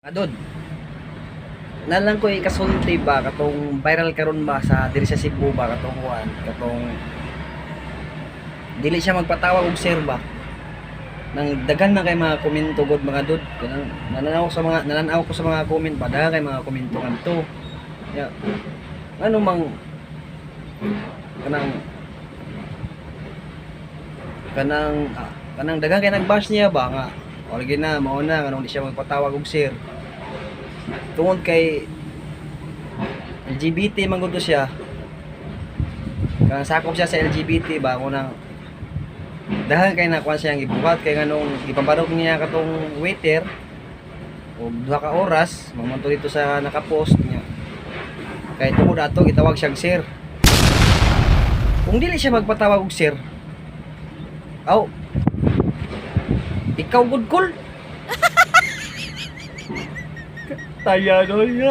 Adod, nalang ko ikasulti ba katong viral karon ba sa diri sa Cebu ba katong kuan katong dili siya magpatawag og sir ba nang daghan na kay mga komento god mga dod kanang nananaw ko sa mga comment ba daghan kay mga komento kanto ya ano mang kanang kanang daghan kay nagbash niya ba nga wala na mao na kanang di siya magpatawag og sir tungod kay LGBT man gud to siya kanang sakop siya sa LGBT ba kunang dahil kay nakuha siyang ibuhat kay nganong ipabarog niya katong waiter og 2 ka oras mamunto dito sa nakapost niya kay tungod ato gitawag siyang sir kung dili siya magpatawag og sir aw ikaw good call taya no ya